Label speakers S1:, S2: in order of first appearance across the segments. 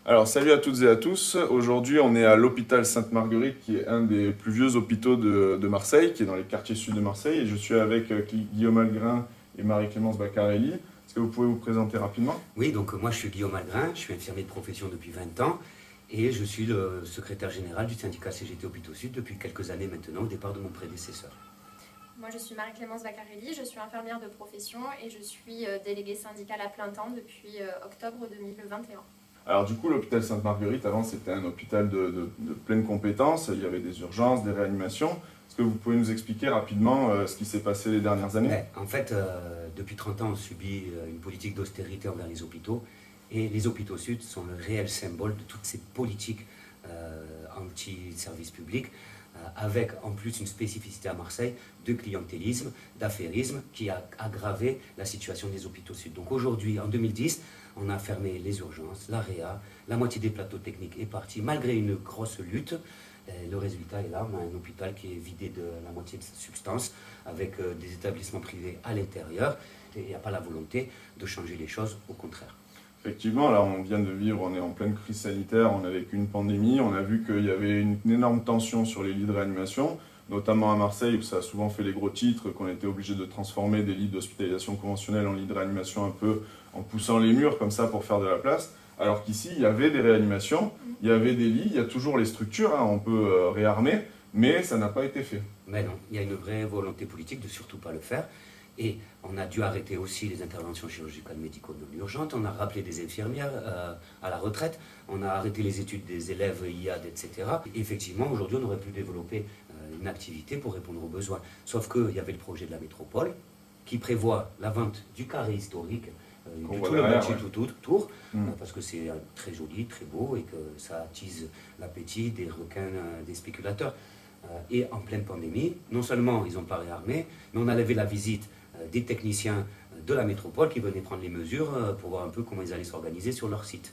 S1: Alors, salut à toutes et à tous. Aujourd'hui, on est à l'hôpital Sainte-Marguerite, qui est un des plus vieux hôpitaux de Marseille, qui est dans les quartiers sud de Marseille. Et je suis avec Guillaume Algrin et Marie-Clémence Baccarelli. Est-ce que vous pouvez vous présenter rapidement?
S2: Oui, donc moi je suis Guillaume Algrin, je suis infirmier de profession depuis 20 ans et je suis le secrétaire général du syndicat CGT Hôpitaux Sud depuis quelques années maintenant, au départ de mon prédécesseur.
S3: Moi, je suis Marie-Clémence Baccarelli, je suis infirmière de profession et je suis déléguée syndicale à plein temps depuis octobre 2021.
S1: Alors du coup, l'hôpital Sainte-Marguerite, avant, c'était un hôpital de pleine compétence. Il y avait des urgences, des réanimations. Est-ce que vous pouvez nous expliquer rapidement ce qui s'est passé les dernières années?
S2: Ouais, en fait, depuis 30 ans, on subit une politique d'austérité envers les hôpitaux. Et les hôpitaux sud sont le réel symbole de toutes ces politiques anti-service public, avec en plus une spécificité à Marseille de clientélisme, d'affairisme, qui a aggravé la situation des hôpitaux sud. Donc aujourd'hui, en 2010, on a fermé les urgences, la réa, la moitié des plateaux techniques est partie, malgré une grosse lutte. Le résultat est là, on a un hôpital qui est vidé de la moitié de sa substance, avec des établissements privés à l'intérieur. Et il n'y a pas la volonté de changer les choses, au contraire.
S1: Effectivement, là on vient de vivre, on est en pleine crise sanitaire, on a vécu une pandémie, on a vu qu'il y avait une énorme tension sur les lits de réanimation, notamment à Marseille où ça a souvent fait les gros titres, qu'on était obligé de transformer des lits d'hospitalisation conventionnelle en lits de réanimation un peu en poussant les murs comme ça pour faire de la place, alors qu'ici il y avait des réanimations, il y avait des lits, il y a toujours les structures, hein, on peut réarmer, mais ça n'a pas été fait.
S2: Mais non, il y a une vraie volonté politique de surtout pas le faire. Et on a dû arrêter aussi les interventions chirurgicales médicaux non urgentes, on a rappelé des infirmières à la retraite, on a arrêté les études des élèves IAD, etc. Et effectivement, aujourd'hui, on aurait pu développer une activité pour répondre aux besoins. Sauf qu'il y avait le projet de la métropole qui prévoit la vente du carré historique, de tout le bâti tout autour, parce que c'est très joli, très beau et que ça attise l'appétit des requins, des spéculateurs. Et en pleine pandémie, non seulement ils n'ont pas réarmé, mais on a levé la visite des techniciens de la métropole qui venaient prendre les mesures pour voir un peu comment ils allaient s'organiser sur leur site.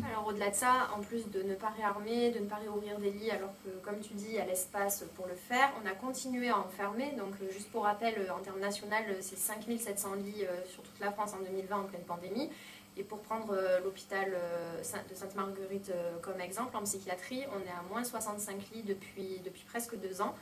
S3: Alors au-delà de ça, en plus de ne pas réarmer, de ne pas réouvrir des lits, alors que comme tu dis, il y a l'espace pour le faire, on a continué à en fermer. Donc juste pour rappel, en termes nationaux, c'est 5700 lits sur toute la France en 2020 en pleine pandémie. Et pour prendre l'hôpital de Sainte-Marguerite comme exemple, en psychiatrie, on est à moins 65 lits depuis presque 2 ans.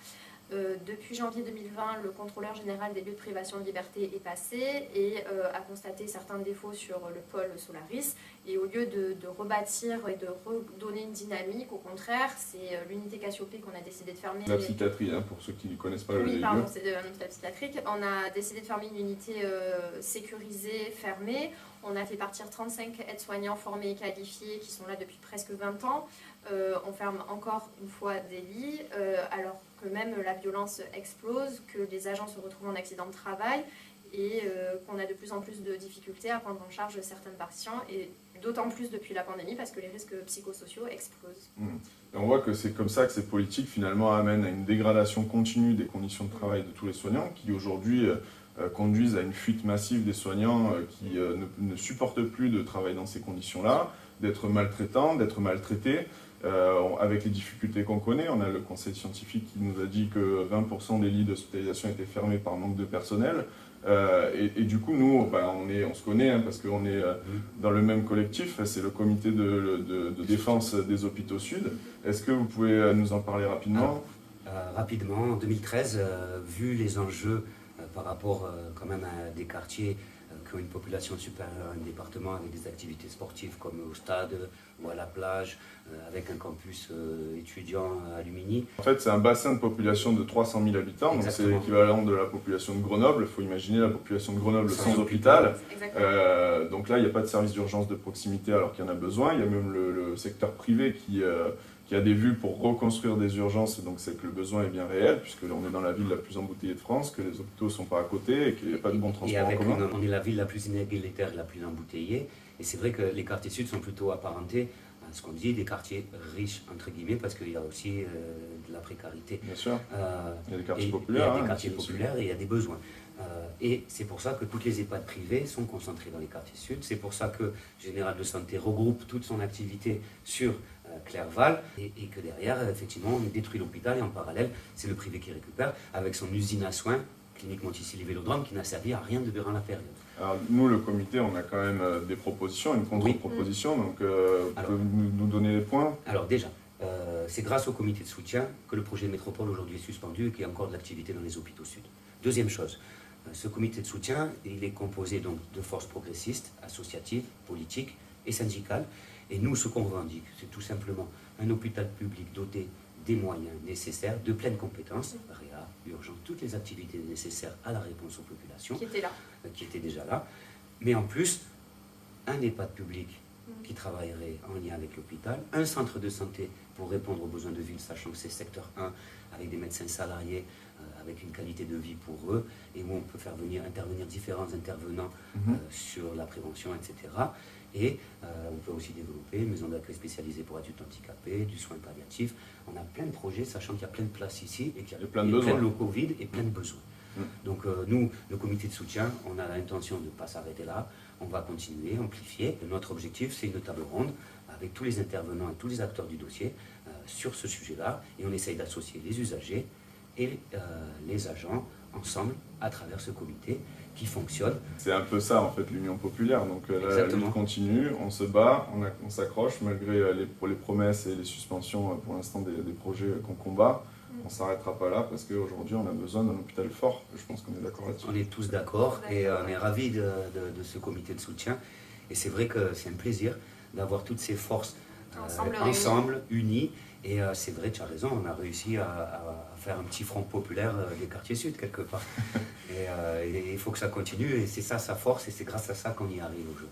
S3: Depuis janvier 2020, le contrôleur général des lieux de privation de liberté est passé et a constaté certains défauts sur le pôle Solaris. Et au lieu de rebâtir et de redonner une dynamique, au contraire, c'est l'unité Cassiopée qu'on a décidé de fermer.
S1: La psychiatrie, hein, pour ceux qui ne connaissent pas le lieu.
S3: Oui, pardon, c'est un hôpital psychiatrique. On a décidé de fermer une unité sécurisée, fermée. On a fait partir 35 aides-soignants formés et qualifiés qui sont là depuis presque 20 ans. On ferme encore une fois des lits, alors que même la violence explose, que les agents se retrouvent en accident de travail et qu'on a de plus en plus de difficultés à prendre en charge certains patients, et d'autant plus depuis la pandémie parce que les risques psychosociaux explosent.
S1: Et on voit que c'est comme ça que ces politiques finalement amènent à une dégradation continue des conditions de travail de tous les soignants qui aujourd'hui conduisent à une fuite massive des soignants qui ne supportent plus de travailler dans ces conditions-là, d'être maltraitants, d'être maltraités. Avec les difficultés qu'on connaît, on a le conseil scientifique qui nous a dit que 20% des lits d'hospitalisation étaient fermés par manque de personnel. Et du coup, nous, on se connaît hein, parce qu'on est dans le même collectif, c'est le comité de défense des hôpitaux sud. Est-ce que vous pouvez nous en parler rapidement?
S2: Rapidement, en 2013, vu les enjeux par rapport quand même à des quartiers qui ont une population supérieure à un département avec des activités sportives comme au stade ou à la plage, avec un campus étudiant à Lumini.
S1: En fait, c'est un bassin de population de 300 000 habitants, donc c'est l'équivalent de la population de Grenoble. Il faut imaginer la population de Grenoble sans hôpital. Donc là, il n'y a pas de service d'urgence de proximité alors qu'il y en a besoin. Il y a même le secteur privé qui a des vues pour reconstruire des urgences, donc c'est que le besoin est bien réel, puisque on est dans la ville la plus embouteillée de France, que les hôpitaux ne sont pas à côté et qu'il n'y a pas de bon transport en commun.
S2: On est la ville la plus inégalitaire, la plus embouteillée, et c'est vrai que les quartiers sud sont plutôt apparentés à ce qu'on dit des quartiers riches, entre guillemets, parce qu'il y a aussi de la précarité.
S1: Bien sûr, il y a des quartiers populaires.
S2: Il y a des quartiers populaires et il y a des besoins. Et c'est pour ça que toutes les EHPAD privées sont concentrées dans les quartiers sud. C'est pour ça que Général de Santé regroupe toute son activité sur Clerval et que derrière, effectivement, on détruit l'hôpital et en parallèle, c'est le privé qui récupère avec son usine à soins clinique Monticelli-Vélodrome qui n'a servi à rien durant la période.
S1: Alors nous, le comité, on a quand même des propositions, une contre-proposition, donc pouvez-vous nous donner les points?
S2: Alors déjà, c'est grâce au comité de soutien que le projet de métropole aujourd'hui est suspendu et qu'il y a encore de l'activité dans les hôpitaux sud. Deuxième chose, ce comité de soutien, il est composé donc de forces progressistes, associatives, politiques et syndicales. Et nous, ce qu'on revendique, c'est tout simplement un hôpital public doté des moyens nécessaires, de pleines compétences, réa, urgence, toutes les activités nécessaires à la réponse aux populations. Qui étaient déjà là. Mais en plus, un EHPAD public qui travaillerait en lien avec l'hôpital, un centre de santé pour répondre aux besoins de ville, sachant que c'est secteur 1, avec des médecins salariés, avec une qualité de vie pour eux, et où on peut faire intervenir différents intervenants sur la prévention, etc. Et on peut aussi développer une maison d'accueil spécialisée pour adultes handicapés, du soin palliatif. On a plein de projets, sachant qu'il y a plein de places ici, et qu'il y a plein de locaux vides et plein de besoins. Donc nous, le comité de soutien, on a l'intention de ne pas s'arrêter là. On va continuer, amplifier. Et notre objectif, c'est une table ronde avec tous les intervenants et tous les acteurs du dossier sur ce sujet-là. Et on essaye d'associer les usagers et les agents ensemble à travers ce comité qui fonctionne.
S1: C'est un peu ça en fait l'Union populaire, donc la lutte continue, on se bat, on s'accroche malgré les promesses et les suspensions pour l'instant des projets qu'on combat. On ne s'arrêtera pas là parce qu'aujourd'hui on a besoin d'un hôpital fort, je pense qu'on est d'accord là-dessus.
S2: On est tous d'accord et on est ravis de ce comité de soutien et c'est vrai que c'est un plaisir d'avoir toutes ces forces ensemble, unies. Et c'est vrai, tu as raison, on a réussi à faire un petit front populaire des quartiers sud quelque part. Et il faut que ça continue, et c'est ça sa force, et c'est grâce à ça qu'on y arrive aujourd'hui.